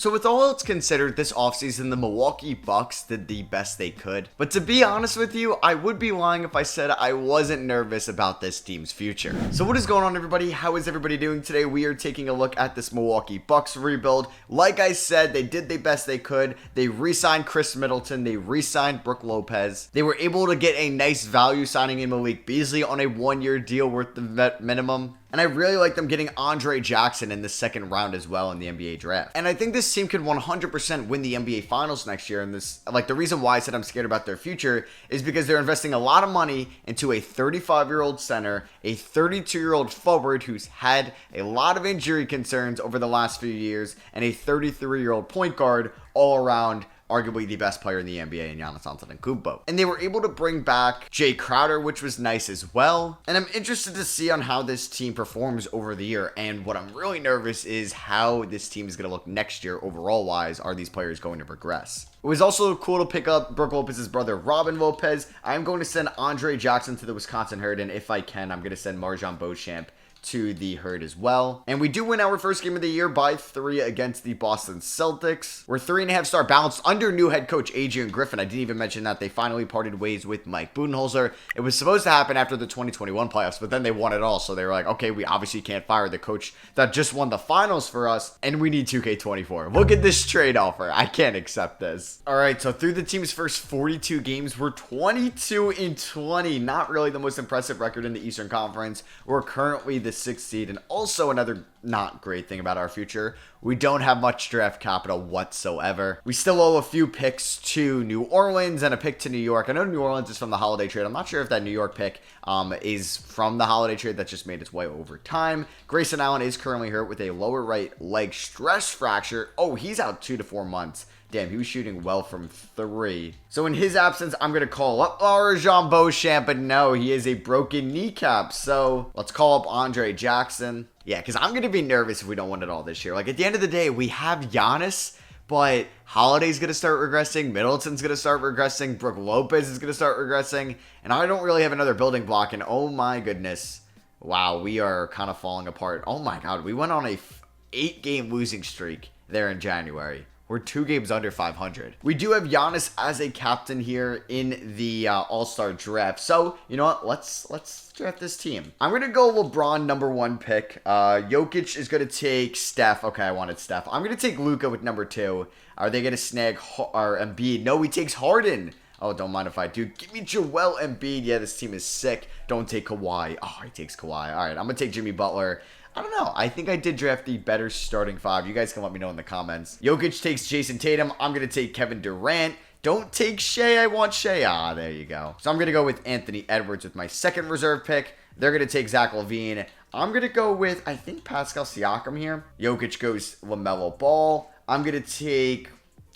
So with all else considered, this offseason, the Milwaukee Bucks did the best they could. But to be honest with you, I would be lying if I said I wasn't nervous about this team's future. So what is going on, everybody? How is everybody doing today? We are taking a look at this Milwaukee Bucks rebuild. Like I said, they did the best they could. They re-signed Chris Middleton. They re-signed Brook Lopez. They were able to get a nice value signing in Malik Beasley on a one-year deal worth the vet minimum. And I really like them getting Andre Jackson in the second round as well in the NBA draft. And I think this team could 100% win the NBA Finals next year. And this, like, the reason why I said I'm scared about their future is because they're investing a lot of money into a 35-year-old center, a 32-year-old forward who's had a lot of injury concerns over the last few years, and a 33-year-old point guard all around. Arguably the best player in the NBA in Giannis Antetokounmpo. And they were able to bring back Jay Crowder, which was nice as well. And I'm interested to see on how this team performs over the year. And what I'm really nervous is how this team is going to look next year overall wise. Are these players going to progress? It was also cool to pick up Brook Lopez's brother, Robin Lopez. I'm going to send Andre Jackson to the Wisconsin Herd. And if I can, I'm going to send Marjon Beauchamp to the Herd as well. And we do win our first game of the year by 3 against the Boston Celtics. We're 3.5-star balanced under new head coach Adrian Griffin. I didn't even mention that they finally parted ways with Mike Budenholzer. It was supposed to happen after the 2021 playoffs, but then they won it all. So they were like, okay, we obviously can't fire the coach that just won the finals for us, and we need 2K24. Look at this trade offer. I can't accept this. All right, so through the team's first 42 games, we're 22-20. Not really the most impressive record in the Eastern Conference. We're currently the 6th seed, and also another not great thing about our future, we don't have much draft capital whatsoever. We still owe a few picks to New Orleans and a pick to New York. I know New Orleans is from the holiday trade. I'm not sure if that New York pick is from the holiday trade that just made its way over time. Grayson Allen is currently hurt with a lower right leg stress fracture. Oh, he's out 2 to 4 months. Damn, he was shooting well from 3. So in his absence, I'm going to call up Marjon Beauchamp, but no, he is a broken kneecap. So let's call up Andre Jackson. Yeah, because I'm going to be nervous if we don't win it all this year. Like, at the end of the day, we have Giannis, but Holiday's going to start regressing. Middleton's going to start regressing. Brook Lopez is going to start regressing. And I don't really have another building block. And oh my goodness. Wow, we are kind of falling apart. Oh my God, we went on a 8-game losing streak there in January. We're 2 games under 500. We do have Giannis as a captain here in the All-Star draft. So, you know what? Let's draft this team. I'm going to go LeBron number 1 pick. Jokic is going to take Steph. Okay, I wanted Steph. I'm going to take Luka with number 2. Are they going to snag Embiid? No, he takes Harden. Oh, don't mind if I do. Give me Joel Embiid. Yeah, this team is sick. Don't take Kawhi. Oh, he takes Kawhi. All right, I'm going to take Jimmy Butler. I don't know. I think I did draft the better starting 5. You guys can let me know in the comments. Jokic takes Jason Tatum. I'm going to take Kevin Durant. Don't take Shea. I want Shea. Ah, there you go. So I'm going to go with Anthony Edwards with my second reserve pick. They're going to take Zach LaVine. I'm going to go with, I think, Pascal Siakam here. Jokic goes LaMelo Ball. I'm going to take,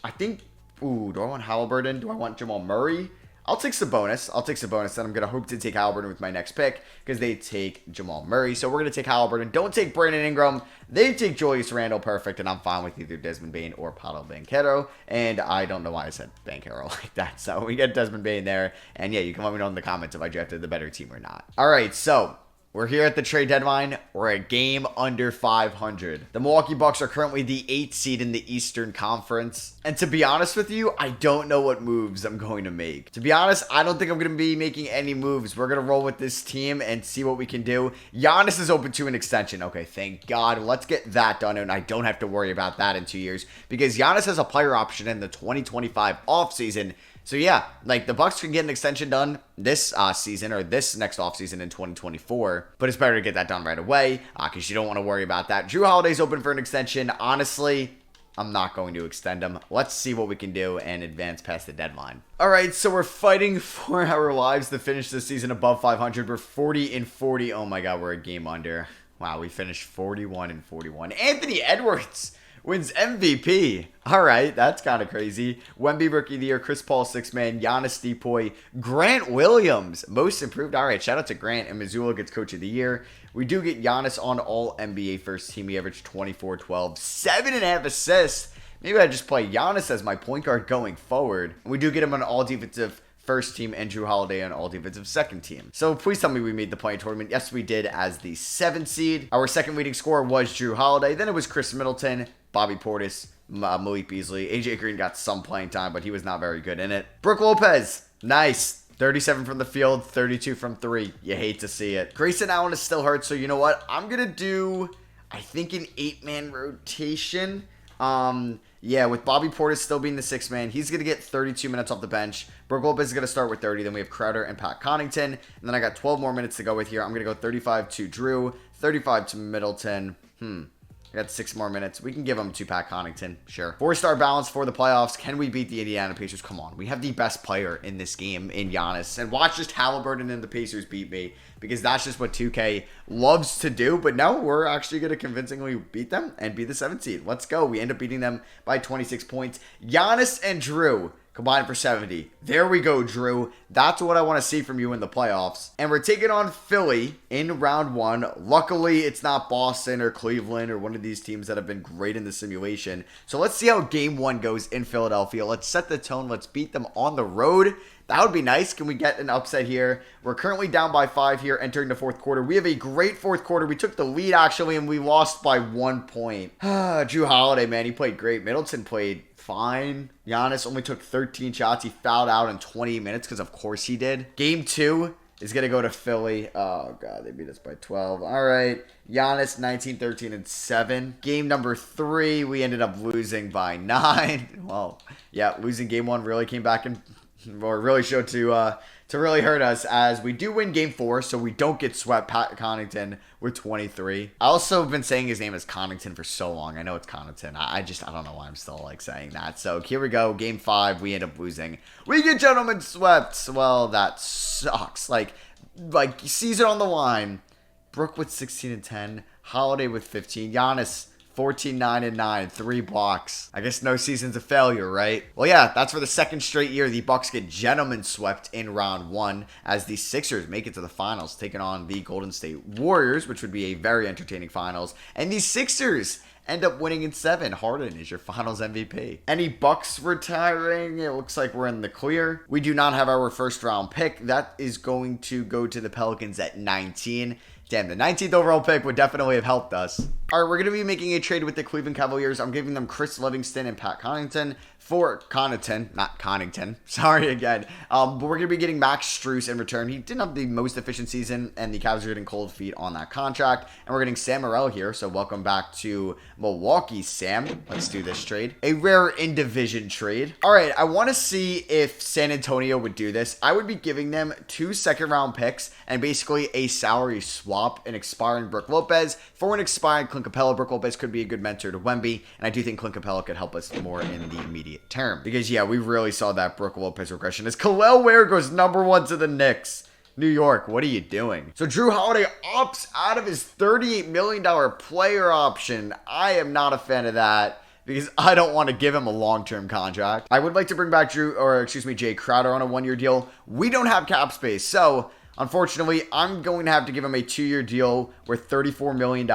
I think, ooh, do I want Halliburton? Do I want Jamal Murray? I'll take Sabonis. Then I'm going to hope to take Halliburton with my next pick because they take Jamal Murray. So we're going to take Halliburton. Don't take Brandon Ingram. They take Julius Randle. Perfect. And I'm fine with either Desmond Bane or Paolo Banchero. And I don't know why I said Banchero like that. So we get Desmond Bane there. And yeah, you can let me know in the comments if I drafted the better team or not. All right, so we're here at the trade deadline. We're a game under 500. The Milwaukee Bucks are currently the 8th seed in the Eastern Conference. And to be honest with you, I don't know what moves I'm going to make. To be honest, I don't think I'm going to be making any moves. We're going to roll with this team and see what we can do. Giannis is open to an extension. Okay, thank God. Let's get that done, and I don't have to worry about that in 2 years because Giannis has a player option in the 2025 offseason. So yeah, like the Bucks can get an extension done this season or this next offseason in 2024, but it's better to get that done right away because you don't want to worry about that. Drew Holiday's open for an extension. Honestly, I'm not going to extend him. Let's see what we can do and advance past the deadline. All right, so we're fighting for our lives to finish this season above 500. We're 40-40. Oh my God, we're a game under. Wow, we finished 41-41. Anthony Edwards wins MVP. All right, that's kind of crazy. Wemby Rookie of the Year, Chris Paul 6th man, Giannis Depoy, Grant Williams Most Improved. All right, shout out to Grant, and Missoula gets Coach of the Year. We do get Giannis on All NBA First Team. He averaged 24, 12, 7.5 assists. Maybe I just play Giannis as my point guard going forward. We do get him on All Defensive First Team and Drew Holiday on All Defensive Second Team. So please tell me we made the play-in tournament. Yes, we did as the 7th seed. Our second leading scorer was Drew Holiday. Then it was Chris Middleton, Bobby Portis, Malik Beasley. AJ Green got some playing time, but he was not very good in it. Brook Lopez, nice. 37 from the field, 32 from 3. You hate to see it. Grayson Allen is still hurt, so you know what? I'm going to do, I think, an 8-man rotation. Yeah, with Bobby Portis still being the 6th man, he's going to get 32 minutes off the bench. Brook Lopez is going to start with 30. Then we have Crowder and Pat Connaughton. And then I got 12 more minutes to go with here. I'm going to go 35 to Drew, 35 to Middleton. I got 6 more minutes. We can give them to Pat Connaughton. Sure. 4-star balance for the playoffs. Can we beat the Indiana Pacers? Come on. We have the best player in this game in Giannis. And watch just Halliburton and the Pacers beat me. Because that's just what 2K loves to do. But no, we're actually going to convincingly beat them and be the 7th seed. Let's go. We end up beating them by 26 points. Giannis and Drew combined for 70. There we go, Drew. That's what I want to see from you in the playoffs. And we're taking on Philly in round 1. Luckily, it's not Boston or Cleveland or one of these teams that have been great in the simulation. So let's see how game 1 goes in Philadelphia. Let's set the tone. Let's beat them on the road. That would be nice. Can we get an upset here? We're currently down by 5 here entering the 4th quarter. We have a great 4th quarter. We took the lead, actually, and we lost by 1 point. Drew Holiday, man, he played great. Middleton played fine. Giannis only took 13 shots. He fouled out in 20 minutes because, of course, he did. Game 2 is going to go to Philly. Oh, God, they beat us by 12. All right. Giannis, 19, 13, and 7. Game number 3, we ended up losing by 9. Well, yeah, losing game 1 really came back and or really showed to really hurt us, as we do win game 4, so we don't get swept. Pat Connaughton with 23. I also have been saying his name is Connaughton for so long. I know it's Connaughton. I don't know why I'm still like saying that. So here we go. Game 5, we end up losing. We get gentlemen swept. Well, that sucks. Like season on the line. Brook with 16 and 10. Holiday with 15. Giannis 14, 9, and 9. 3 blocks. I guess no season's a failure, right? Well, yeah, that's for the 2nd straight year. The Bucks get gentlemen swept in round 1 as the Sixers make it to the finals, taking on the Golden State Warriors, which would be a very entertaining finals. And the Sixers end up winning in 7. Harden is your finals MVP. Any Bucks retiring? It looks like we're in the clear. We do not have our 1st round pick. That is going to go to the Pelicans at 19. Damn, the 19th overall pick would definitely have helped us. All right, we're going to be making a trade with the Cleveland Cavaliers. I'm giving them Chris Livingston and Pat Connaughton for Connaughton, not Connington. Sorry again. But we're going to be getting Max Strus in return. He didn't have the most efficient season, and the Cavs are getting cold feet on that contract. And we're getting Sam Morrell here, so welcome back to Milwaukee, Sam. Let's do this trade. A rare in-division trade. All right, I want to see if San Antonio would do this. I would be giving them 2 second-round picks and basically a salary swap, an expiring Brook Lopez for an expiring Clint Capella. Brook Lopez could be a good mentor to Wemby, and I do think Clint Capella could help us more in the immediate term. Because, yeah, we really saw that Brook Lopez regression as Khalil Ware goes number 1 to the Knicks. New York, what are you doing? So Drew Holiday opts out of his $38 million player option. I am not a fan of that, because I don't want to give him a long-term contract. I would like to bring back Jay Crowder on a 1-year deal. We don't have cap space, so unfortunately, I'm going to have to give him a 2-year deal worth $34 million.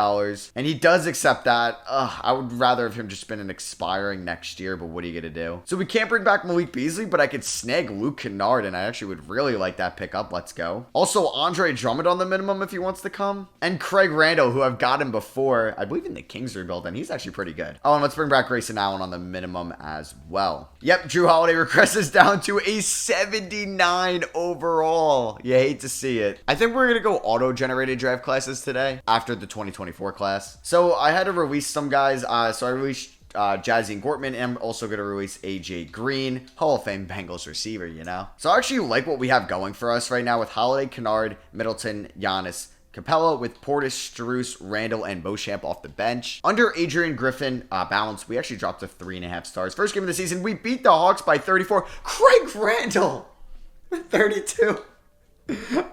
And he does accept that. I would rather have him just been an expiring next year, but what are you going to do? So we can't bring back Malik Beasley, but I could snag Luke Kennard, and I actually would really like that pickup. Let's go. Also, Andre Drummond on the minimum if he wants to come. And Craig Randall, who I've got him before, I believe in the Kings rebuild, and he's actually pretty good. Oh, and let's bring back Grayson Allen on the minimum as well. Yep, Drew Holiday regresses down to a 79 overall. You hate to see it. I think we're going to go auto-generated draft classes today after the 2024 class. So I had to release some guys. So I released Jazzy and Gortman, and I'm also going to release AJ Green, Hall of Fame Bengals receiver, you know? So I actually like what we have going for us right now with Holiday, Kennard, Middleton, Giannis, Capella, with Portis, Strus, Randall, and Beauchamp off the bench. Under Adrian Griffin balance, we actually dropped to 3.5 stars. First game of the season, we beat the Hawks by 34. Craig Randall with 32.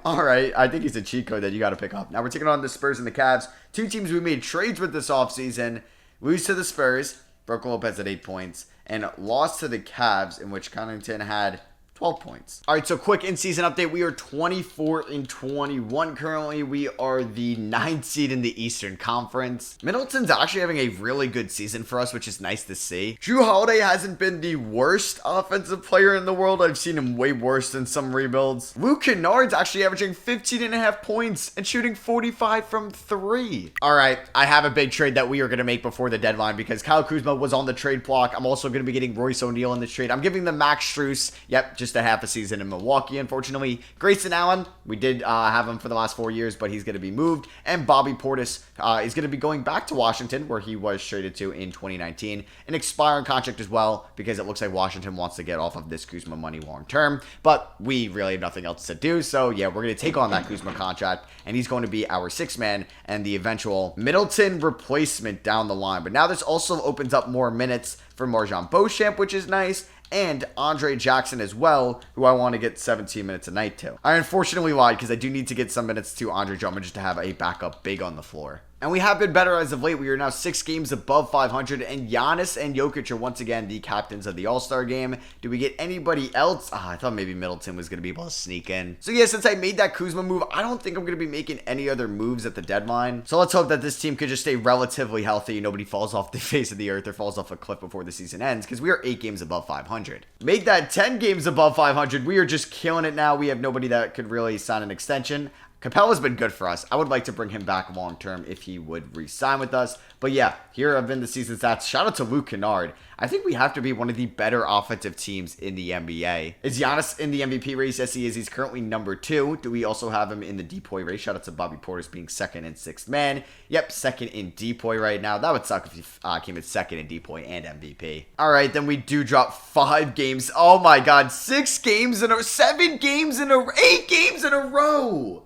All right, I think he's a cheat code that you got to pick up. Now we're taking on the Spurs and the Cavs. 2 teams we made trades with this offseason. Lose to the Spurs, Brook Lopez at 8 points, and lost to the Cavs, in which Connaughton had 12 points. All right, so quick in-season update. We are 24-21 currently. We are the 9th seed in the Eastern Conference. Middleton's actually having a really good season for us, which is nice to see. Jrue Holiday hasn't been the worst offensive player in the world. I've seen him way worse than some rebuilds. Luke Kennard's actually averaging 15.5 points and shooting 45 from 3. All right, I have a big trade that we are going to make before the deadline because Kyle Kuzma was on the trade block. I'm also going to be getting Royce O'Neal in this trade. I'm giving them Max Strus. Yep, just a half a season in Milwaukee, unfortunately. Grayson Allen, we did have him for the last 4 years, but he's going to be moved. And Bobby Portis is going to be going back to Washington, where he was traded to in 2019. An expiring contract as well, because it looks like Washington wants to get off of this Kuzma money long term. But we really have nothing else to do. So yeah, we're going to take on that Kuzma contract, and he's going to be our 6th man and the eventual Middleton replacement down the line. But now this also opens up more minutes for Marjon Beauchamp, which is nice, and Andre Jackson as well, who I want to get 17 minutes a night to. I unfortunately lied because I do need to get some minutes to Andre Drummond just to have a backup big on the floor. And we have been better as of late. We are now 6 games above 500, and Giannis and Jokic are once again the captains of the All-Star game. Do we get anybody else? I thought maybe Middleton was going to be able to sneak in. So yeah, since I made that Kuzma move, I don't think I'm going to be making any other moves at the deadline. So let's hope that this team could just stay relatively healthy. Nobody falls off the face of the earth or falls off a cliff before the season ends, because we are 8 games above 500. Make that 10 games above 500. We are just killing it now. We have nobody that could really sign an extension. Capella's been good for us. I would like to bring him back long term if he would re-sign with us. But yeah, here have been the season stats. Shout out to Luke Kennard. I think we have to be one of the better offensive teams in the NBA. Is Giannis in the MVP race? Yes, he is. He's currently number 2. Do we also have him in the DPOY race? Shout out to Bobby Portis being 2nd and 6th man. Yep, 2nd in DPOY right now. That would suck if he came in 2nd in DPOY and MVP. All right, then we do drop 5 games. Oh my God, 6 games in a 7 games in a 8 games in a row.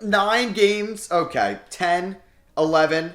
9 games. Okay, 10, 11.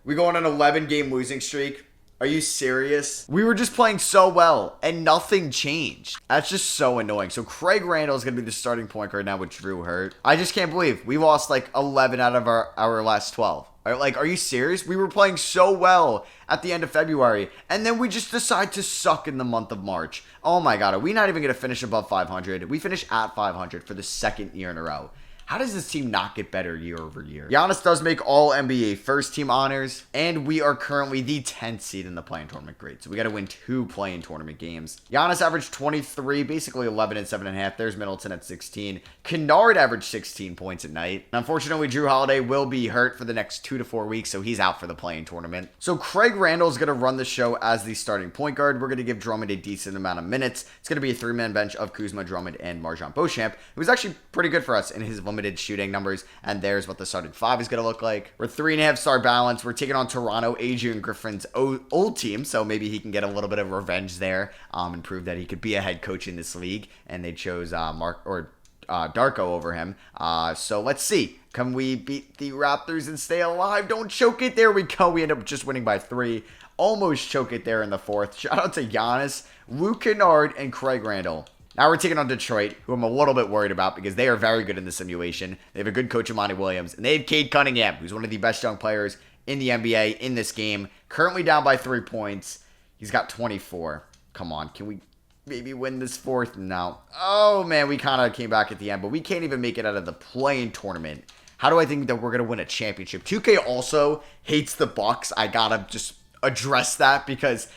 We go on an 11-game losing streak. Are you serious? We were just playing so well, and nothing changed. That's just so annoying. So Craig Randall is going to be the starting point guard now with Jrue hurt. I just can't believe we lost like 11 out of our last 12. Like, are you serious? We were playing so well at the end of February, and then we just decide to suck in the month of March. Oh my God, are we not even going to finish above 500? We finished at 500 for the 2nd year in a row. How does this team not get better year over year? Giannis does make all NBA first team honors, and we are currently the 10th seed in the play-in tournament grade. So we got to win 2 play-in tournament games. Giannis averaged 23, basically 11 and 7.5. There's Middleton at 16. Kennard averaged 16 points at night. And unfortunately, Jrue Holiday will be hurt for the next 2 to 4 weeks, so he's out for the play-in tournament. So Craig Randall is going to run the show as the starting point guard. We're going to give Drummond a decent amount of minutes. It's going to be a 3-man bench of Kuzma, Drummond, and Marjon Beauchamp. It was actually pretty good for us in his limited shooting numbers, and there's what the starting 5 is going to look like. We're 3.5 star balance. We're taking on Toronto, Adrian Griffin's old team, so maybe he can get a little bit of revenge there and prove that he could be a head coach in this league, and they chose Darko over him. So let's see. Can we beat the Raptors and stay alive? Don't choke it. There we go. We end up just winning by 3. Almost choke it there in the 4th. Shout out to Giannis, Luke Kennard, and Craig Randall. Now we're taking on Detroit, who I'm a little bit worried about because they are very good in the simulation. They have a good coach in Monty Williams, and they have Cade Cunningham, who's one of the best young players in the NBA in this game. Currently down by 3 points. He's got 24. Come on, can we maybe win this 4th? No. Oh, man, we kind of came back at the end, but we can't even make it out of the play-in tournament. How do I think that we're going to win a championship? 2K also hates the Bucks. I got to just address that because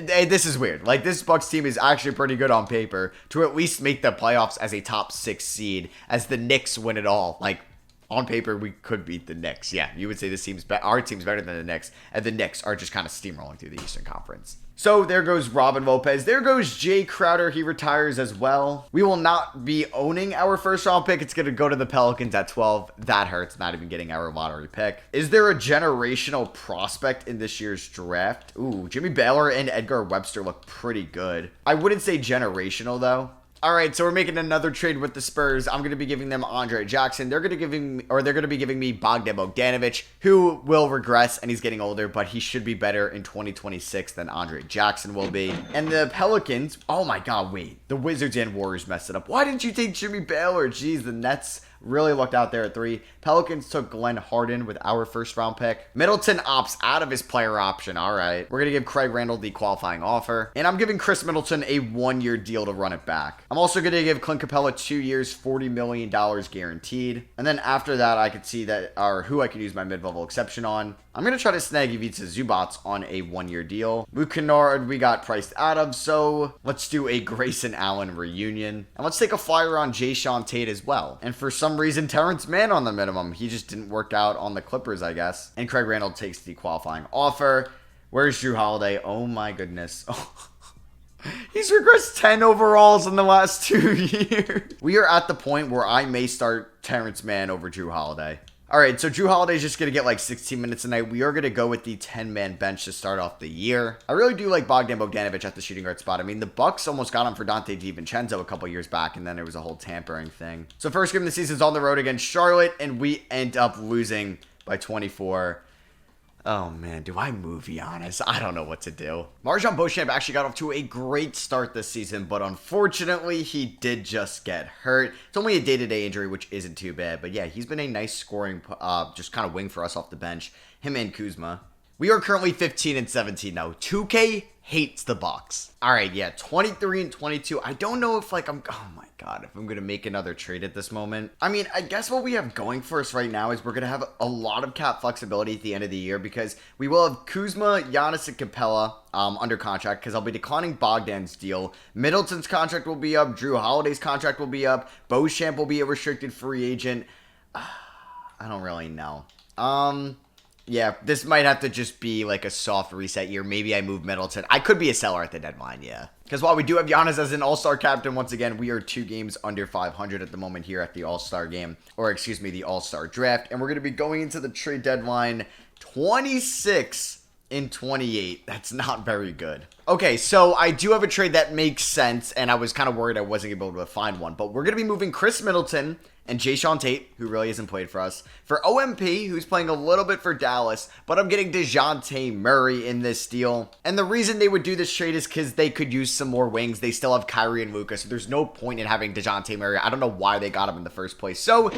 this is weird. Like, this Bucks team is actually pretty good on paper to at least make the playoffs as a top 6 seed, as the Knicks win it all. Like, on paper, we could beat the Knicks. Yeah, you would say this team's our team's better than the Knicks, and the Knicks are just kind of steamrolling through the Eastern Conference. So there goes Robin Lopez. There goes Jay Crowder. He retires as well. We will not be owning our first round pick. It's going to go to the Pelicans at 12. That hurts, not even getting our lottery pick. Is there a generational prospect in this year's draft? Ooh, Jimmy Baylor and Edgar Webster look pretty good. I wouldn't say generational, though. All right, so we're making another trade with the Spurs. I'm going to be giving them Andre Jackson. They're going to be giving me Bogdan Bogdanovic, who will regress, and he's getting older, but he should be better in 2026 than Andre Jackson will be. And the Pelicans, oh my God, wait. The Wizards and Warriors messed it up. Why didn't you take Jimmy Baylor? Jeez, the Nets really lucked out there at 3. Pelicans took Glenn Harden with our first round pick. Middleton opts out of his player option. All right. We're going to give Craig Randall the qualifying offer. And I'm giving Chris Middleton a 1-year deal to run it back. I'm also going to give Clint Capella 2 years, $40 million guaranteed. And then after that, I could see that, or who I could use my mid-level exception on. I'm going to try to snag Ivica Zubac on a 1-year deal. Luke Kennard, we got priced out of, so let's do a Grayson Allen reunion. And let's take a flyer on Dejounte Tate as well. And for some reason, Terrence Mann on the minimum. He just didn't work out on the Clippers, I guess. And Craig Randall takes the qualifying offer. Where's Drew Holiday? Oh my goodness. He's regressed 10 overalls in the last 2 years. We are at the point where I may start Terrence Mann over Drew Holiday. All right, so Drew Holiday's just going to get like 16 minutes a night. We are going to go with the 10-man bench to start off the year. I really do like Bogdan Bogdanovic at the shooting guard spot. I mean, the Bucks almost got him for Dante DiVincenzo a couple years back, and then there was a whole tampering thing. So first game of the season is on the road against Charlotte, and we end up losing by 24. Oh, man, do I move Giannis? I don't know what to do. MarJon Beauchamp actually got off to a great start this season, but unfortunately, he did just get hurt. It's only a day-to-day injury, which isn't too bad. But yeah, he's been a nice scoring, just kind of wing for us off the bench. Him and Kuzma. We are currently 15-17 now. 2K hates the Bucks. All right, yeah, 23-22. I don't know if oh my God, if I'm going to make another trade at this moment. I mean, I guess what we have going for us right now is we're going to have a lot of cap flexibility at the end of the year because we will have Kuzma, Giannis, and Capella under contract because I'll be declining Bogdan's deal. Middleton's contract will be up. Drew Holiday's contract will be up. Beauchamp will be a restricted free agent. I don't really know. Yeah, this might have to just be like a soft reset year. Maybe I move Middleton. I could be a seller at the deadline, yeah. Because while we do have Giannis as an all-star captain, once again, we are 2 games under 500 at the moment here at the all-star game. Or, excuse me, the all-star draft. And we're going to be going into the trade deadline 26-28. That's not very good. Okay, so I do have a trade that makes sense, and I was kind of worried I wasn't able to find one. But we're going to be moving Chris Middleton and Dejounte Tate, who really hasn't played for us, for OMP, who's playing a little bit for Dallas, but I'm getting Dejounte Murray in this deal. And the reason they would do this trade is because they could use some more wings. They still have Kyrie and Luka, so there's no point in having Dejounte Murray. I don't know why they got him in the first place. So,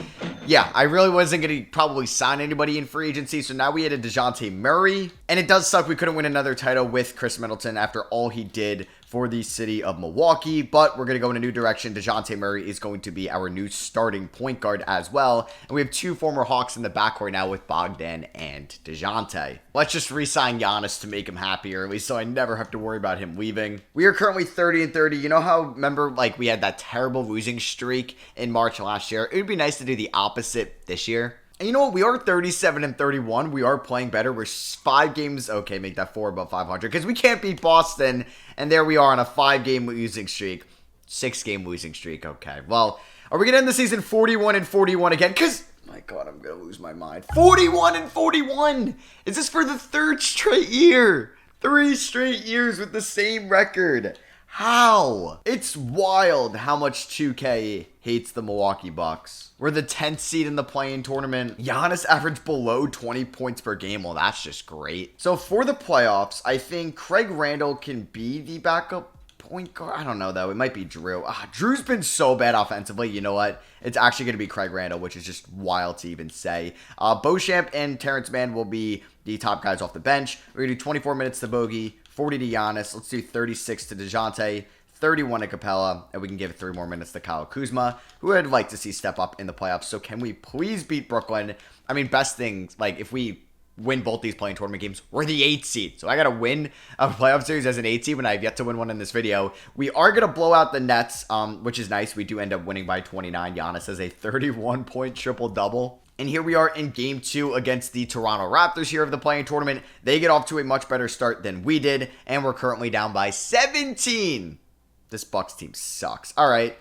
yeah, I really wasn't going to probably sign anybody in free agency, so now we had a Dejounte Murray. And it does suck we couldn't win another title with Chris Middleton after all he did for the city of Milwaukee, but we're going to go in a new direction. Dejounte Murray is going to be our new starting point guard as well, and we have 2 former Hawks in the backcourt now with Bogdan and Dejounte. Let's just re-sign Giannis to make him happy early so I never have to worry about him leaving. We are currently 30-30. You know how, remember, like, we had that terrible losing streak in March last year? It would be nice to do the opposite this year. And you know what? We are 37-31. We are playing better. We're 5 games. Okay, make that 4 above 500 because we can't beat Boston. And there we are on a 5-game losing streak. 6-game losing streak. Okay. Well, are we going to end the season 41-41 again? Because, my God, I'm going to lose my mind. 41-41. Is this for the 3rd straight year? 3 straight years with the same record. How? It's wild how much 2K hates the Milwaukee Bucks. We're the 10th seed in the play-in tournament. Giannis averaged below 20 points per game. Well, that's just great. So for the playoffs, I think Craig Randall can be the backup point guard. I don't know, though. It might be Drew. Drew's been so bad offensively. You know what? It's actually going to be Craig Randall, which is just wild to even say. Beauchamp and Terrence Mann will be the top guys off the bench. We're going to do 24 minutes to Bogey, 40 to Giannis. Let's do 36 to Dejounte, 31 to Capella, and we can give 3 more minutes to Kyle Kuzma, who I'd like to see step up in the playoffs. So can we please beat Brooklyn? I mean, best things, like if we win both these play-in tournament games, we're the 8th seed. So I got to win a playoff series as an 8th seed when I've yet to win one in this video. We are going to blow out the Nets, which is nice. We do end up winning by 29. Giannis has a 31-point triple-double. And here we are in Game 2 against the Toronto Raptors here of the play-in tournament. They get off to a much better start than we did, and we're currently down by 17. This Bucks team sucks. All right,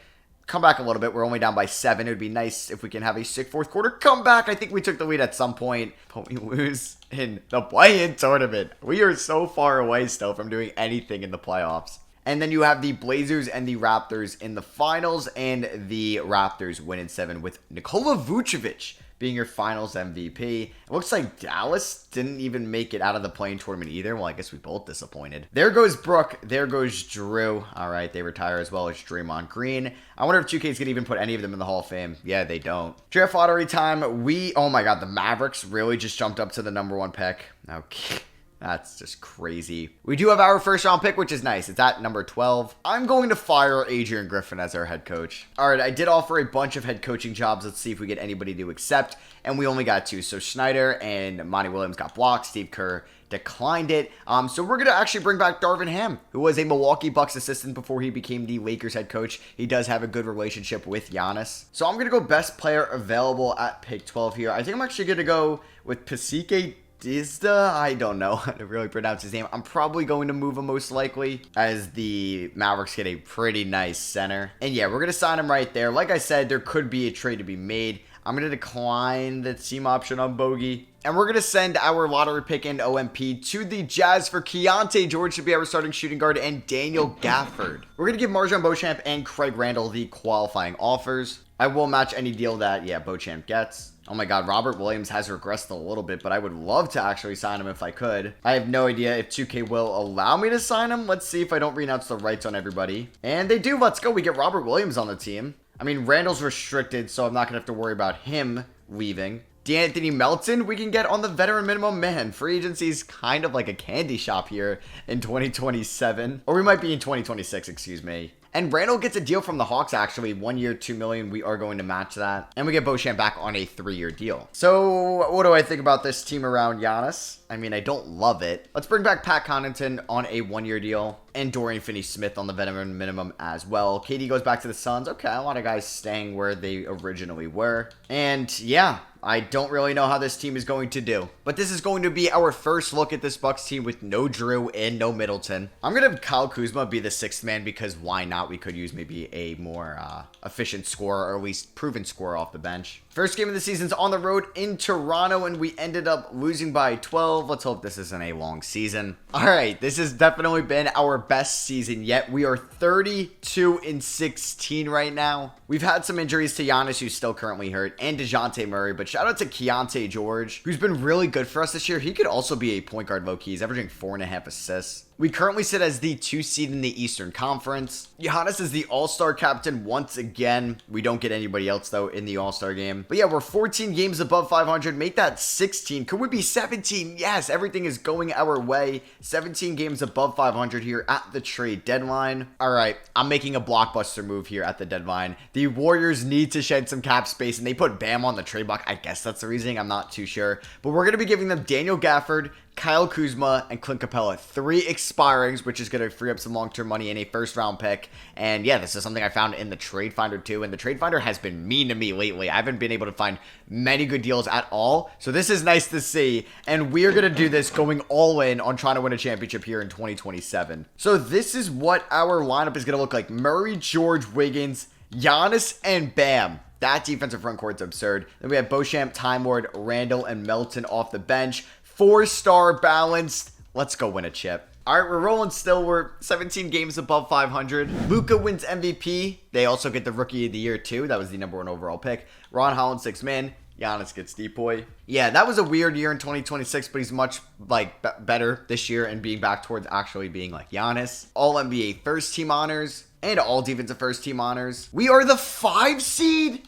come back a little bit. We're only down by 7. It would be nice if we can have a sick 4th quarter comeback. I think we took the lead at some point, but we lose in the play-in tournament. We are so far away still from doing anything in the playoffs. And then you have the Blazers and the Raptors in the finals, and the Raptors win in 7 with Nikola Vucevic being your finals MVP. It looks like Dallas didn't even make it out of the play-in tournament either. Well, I guess we both disappointed. There goes Brooke. There goes Drew. All right, they retire as well as Draymond Green. I wonder if 2K's gonna even put any of them in the Hall of Fame. Yeah, they don't. Draft lottery time. Oh my God, the Mavericks really just jumped up to the #1 pick. Okay. That's just crazy. We do have our first round pick, which is nice. It's at number 12. I'm going to fire Adrian Griffin as our head coach. All right, I did offer a bunch of head coaching jobs. Let's see if we get anybody to accept. And we only got 2. So Schneider and Monty Williams got blocked. Steve Kerr declined it. So we're going to actually bring back Darvin Ham, who was a Milwaukee Bucks assistant before he became the Lakers head coach. He does have a good relationship with Giannis. So I'm going to go best player available at pick 12 here. I think I'm actually going to go with Pasike Dizda, I don't know how to really pronounce his name. I'm probably going to move him most likely, as the Mavericks get a pretty nice center. And yeah, we're going to sign him right there. Like I said, there could be a trade to be made. I'm going to decline the team option on Bogey. And we're going to send our lottery pick and OMP to the Jazz for Keontae George to be our starting shooting guard and Daniel Gafford. We're going to give Marjon Beauchamp and Craig Randall the qualifying offers. I will match any deal that, Beauchamp gets. Oh my God, Robert Williams has regressed a little bit, but I would love to actually sign him if I could. I have no idea if 2K will allow me to sign him. Let's see if I don't renounce the rights on everybody. And they do. Let's go. We get Robert Williams on the team. I mean, Randall's restricted, so I'm not going to have to worry about him leaving. D'Anthony Melton, we can get on the veteran minimum. Man, free agency is kind of like a candy shop here in 2027. Or we might be in 2026, excuse me. And Randall gets a deal from the Hawks, actually. 1 year, $2 million. We are going to match that. And we get Beauchamp back on a 3-year deal. So what do I think about this team around Giannis? I mean, I don't love it. Let's bring back Pat Connaughton on a 1-year deal. And Dorian Finney-Smith on the veteran minimum as well. KD goes back to the Suns. Okay, a lot of guys staying where they originally were. And yeah, I don't really know how this team is going to do. But this is going to be our first look at this Bucks team with no Drew and no Middleton. I'm going to have Kyle Kuzma be the 6th man because why not? We could use maybe a more efficient scorer, or at least proven scorer off the bench. First game of the season's on the road in Toronto, and we ended up losing by 12. Let's hope this isn't a long season. All right, this has definitely been our best season yet. We are 32-16 right now. We've had some injuries to Giannis, who's still currently hurt, and Dejounte Murray, but shout out to Keontae George, who's been really good for us this year. He could also be a point guard low-key. He's averaging 4.5 assists. We currently sit as the 2 seed in the Eastern Conference. Giannis is the All-Star captain once again. We don't get anybody else, though, in the All-Star game. But yeah, we're 14 games above 500. Make that 16. Could we be 17? Yes, everything is going our way. 17 games above 500 here at the trade deadline. All right, I'm making a blockbuster move here at the deadline. The Warriors need to shed some cap space, and they put Bam on the trade block. I guess that's the reasoning. I'm not too sure. But we're going to be giving them Daniel Gafford, Kyle Kuzma, and Clint Capella. 3 expirings, which is going to free up some long-term money in a first-round pick. And yeah, this is something I found in the Trade Finder too. And the Trade Finder has been mean to me lately. I haven't been able to find many good deals at all. So this is nice to see. And we are going to do this going all in on trying to win a championship here in 2027. So this is what our lineup is going to look like. Murray, George, Wiggins, Giannis, and Bam. That defensive front court's absurd. Then we have Beauchamp, Time Lord, Randall, and Melton off the bench. 4-star balanced. Let's go win a chip. All right, we're rolling still. We're 17 games above 500. Luka wins MVP. They also get the Rookie of the Year, too. That was the #1 overall pick. Ron Holland, 6th man. Giannis gets Depoy. Yeah, that was a weird year in 2026, but he's much better this year and being back towards actually being like Giannis. All NBA first team honors and all defensive first team honors. We are the 5 seed?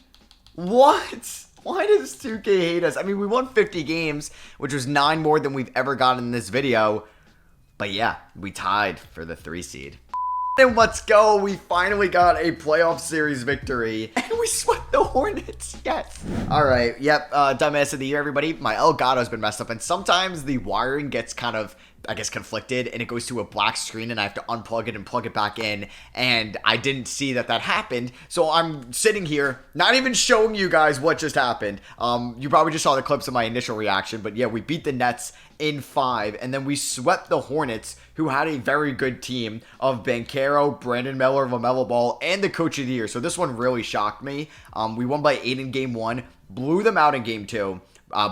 What? Why does 2K hate us? I mean, we won 50 games, which was 9 more than we've ever gotten in this video. But yeah, we tied for the 3 seed. And let's go. We finally got a playoff series victory. And we swept the Hornets. Yes. All right. Yep. Dumbass of the year, everybody. My Elgato's been messed up. And sometimes the wiring gets kind of, I guess, conflicted. And it goes to a black screen. And I have to unplug it and plug it back in. And I didn't see that happened. So I'm sitting here, not even showing you guys what just happened. You probably just saw the clips of my initial reaction. But yeah, we beat the Nets in 5, and then we swept the Hornets, who had a very good team of Banchero, Brandon Miller, LaMelo Ball, and the Coach of the Year. So this one really shocked me. We won by 8 in Game 1, blew them out in Game 2,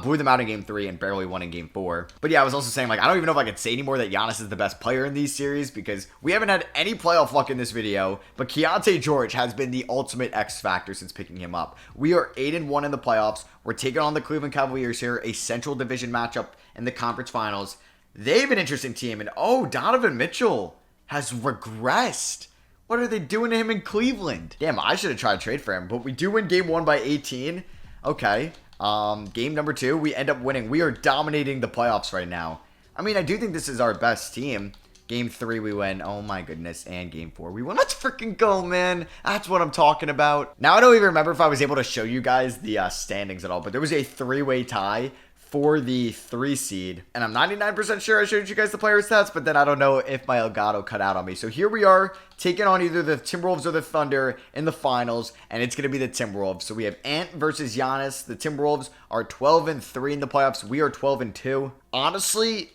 blew them out in game 3 and barely won in game 4. But yeah, I was also saying, like, I don't even know if I could say anymore that Giannis is the best player in these series because we haven't had any playoff luck in this video, but Dejounte George has been the ultimate X factor since picking him up. We are 8-1 in the playoffs. We're taking on the Cleveland Cavaliers here, a Central Division matchup in the conference finals. They have an interesting team, and oh, Donovan Mitchell has regressed. What are they doing to him in Cleveland? Damn, I should have tried to trade for him, but we do win game 1 by 18. Okay. Game number 2, we end up winning. We are dominating the playoffs right now. I mean, I do think this is our best team. Game 3, we win. Oh my goodness. And game 4, we won. Let's freaking go, man. That's what I'm talking about. Now, I don't even remember if I was able to show you guys the standings at all, but there was a 3-way tie for the 3 seed. And I'm 99% sure I showed you guys the player stats, but then I don't know if my Elgato cut out on me. So here we are taking on either the Timberwolves or the Thunder in the finals, and it's going to be the Timberwolves. So we have Ant versus Giannis. The Timberwolves are 12-3 in the playoffs. We are 12-2. Honestly,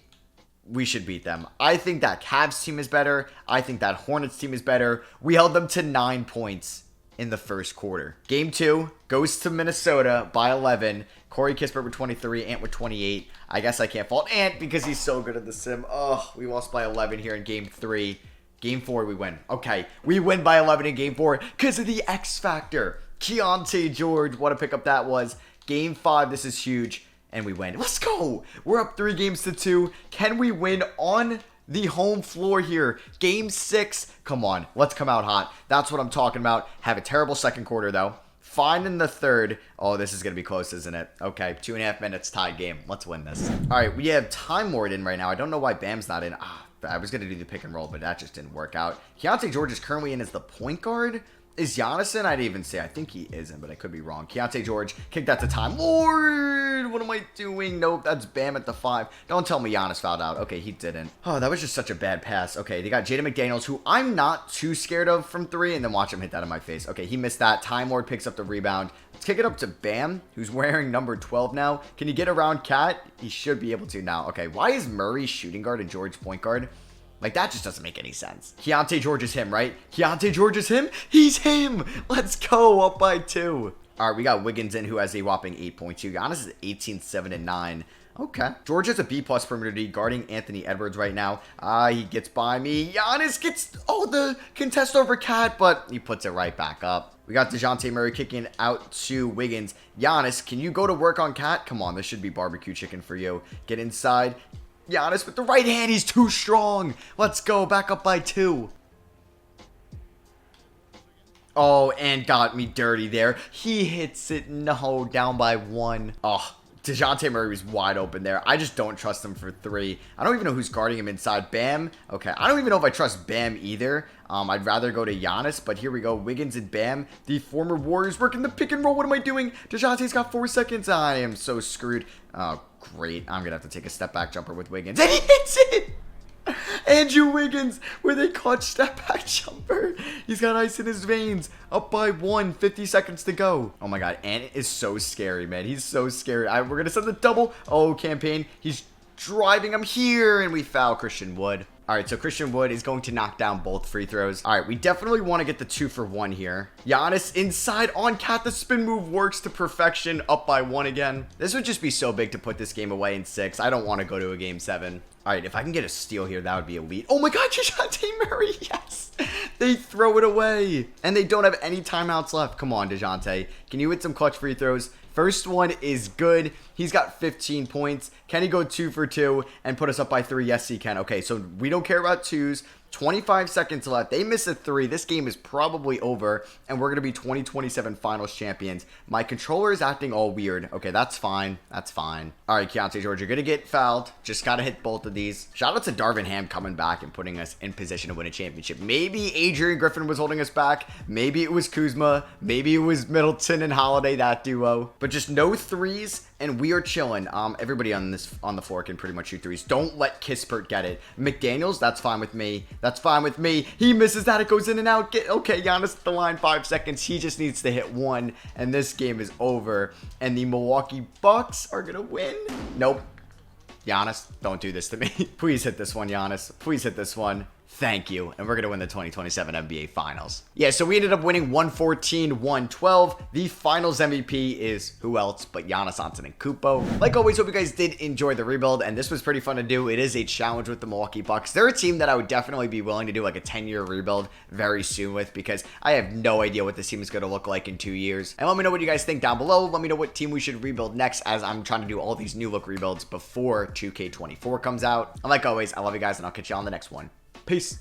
we should beat them. I think that Cavs team is better. I think that Hornets team is better. We held them to 9 points in the first quarter. Game 2 goes to Minnesota by 11. Corey Kispert with 23, Ant with 28. I guess I can't fault Ant because he's so good at the sim. Oh, we lost by 11 here in game 3. Game 4, we win. Okay, we win by 11 in game 4 because of the X factor. Dejounte George, what a pickup that was. Game 5, this is huge, and we win. Let's go. We're up 3-2. Can we win on the home floor here? Game 6, come on, let's come out hot. That's what I'm talking about. Have a terrible second quarter, though. Fine in the third. Oh, this is going to be close, isn't it? Okay, 2.5 minutes, tied game. Let's win this. All right, we have Time Lord in right now. I don't know why Bam's not in. I was going to do the pick and roll, but that just didn't work out. Dejounte George is currently in as the point guard. Is Giannis in? I didn't even say. I think he isn't, but I could be wrong. Dejounte George, kick that to Time Lord. What am I doing? Nope, that's Bam at the 5. Don't tell me Giannis fouled out. Okay, he didn't. Oh, that was just such a bad pass. Okay, they got Jaden McDaniels, who I'm not too scared of from 3, and then watch him hit that in my face. Okay, he missed that. Time Lord picks up the rebound. Let's kick it up to Bam, who's wearing number 12 now. Can you get around Cat? He should be able to now. Okay, why is Murray shooting guard and George point guard? Like, that just doesn't make any sense. Dejounte George is him, right? Dejounte George is him? He's him! Let's go, up by 2. All right, we got Wiggins in, who has a whopping 8.2. Giannis is 18, 7, and 9. Okay. George has a B-plus perimeter D, guarding Anthony Edwards right now. He gets by me. Giannis gets, the contest over Cat, but he puts it right back up. We got Dejounte Murray kicking out to Wiggins. Giannis, can you go to work on Cat? Come on, this should be barbecue chicken for you. Get inside. Giannis with the right hand. He's too strong. Let's go. Back up by 2. Oh, and got me dirty there. He hits it. No, down by 1. Oh, Dejounte Murray was wide open there. I just don't trust him for 3. I don't even know who's guarding him inside. Bam. Okay, I don't even know if I trust Bam either. I'd rather go to Giannis, but here we go. Wiggins and Bam, the former Warriors, working the pick and roll. What am I doing? Dejounte's got 4 seconds. I am so screwed. Oh, great. I'm going to have to take a step back jumper with Wiggins. And he hits it! Andrew Wiggins with a clutch step back jumper. He's got ice in his veins. Up by 1, 50 seconds to go. Oh my god, Ant is so scary, man. He's so scary. We're going to send the double. Oh, campaign. He's driving him here, and we foul Christian Wood. All right, so Christian Wood is going to knock down both free throws. All right, we definitely want to get the 2 for 1 here. Giannis inside on Cat. The spin move works to perfection. Up by 1 again. This would just be so big to put this game away in 6. I don't want to go to a game 7. All right, if I can get a steal here, that would be elite. Oh my god, Dejounte Murray, yes! They throw it away, and they don't have any timeouts left. Come on, Dejounte. Can you hit some clutch free throws? First one is good. He's got 15 points. Can he go 2 for 2 and put us up by 3? Yes, he can. Okay, so we don't care about 2s. 25 seconds left. They miss a 3. This game is probably over, and we're going to be 2027 Finals champions. My controller is acting all weird. Okay, that's fine. That's fine. All right, Dejounte George, you're going to get fouled. Just got to hit both of these. Shout out to Darvin Ham coming back and putting us in position to win a championship. Maybe Adrian Griffin was holding us back. Maybe it was Kuzma. Maybe it was Middleton and Holiday, that duo. But just no 3s, and we are chilling. Everybody on the floor can pretty much shoot 3s. Don't let Kispert get it. McDaniels, that's fine with me. That's fine with me. He misses that. It goes in and out. Okay, Giannis at the line, 5 seconds. He just needs to hit 1, and this game is over. And the Milwaukee Bucks are going to win. Nope. Giannis, don't do this to me. Please hit this one, Giannis. Please hit this one. Thank you. And we're going to win the 2027 NBA Finals. Yeah, so we ended up winning 114-112. The Finals MVP is who else but Giannis Antetokounmpo. Like always, hope you guys did enjoy the rebuild, and this was pretty fun to do. It is a challenge with the Milwaukee Bucks. They're a team that I would definitely be willing to do like a 10-year rebuild very soon with, because I have no idea what this team is going to look like in 2 years. And let me know what you guys think down below. Let me know what team we should rebuild next, as I'm trying to do all these new look rebuilds before 2K24 comes out. And like always, I love you guys, and I'll catch you on the next one. Peace.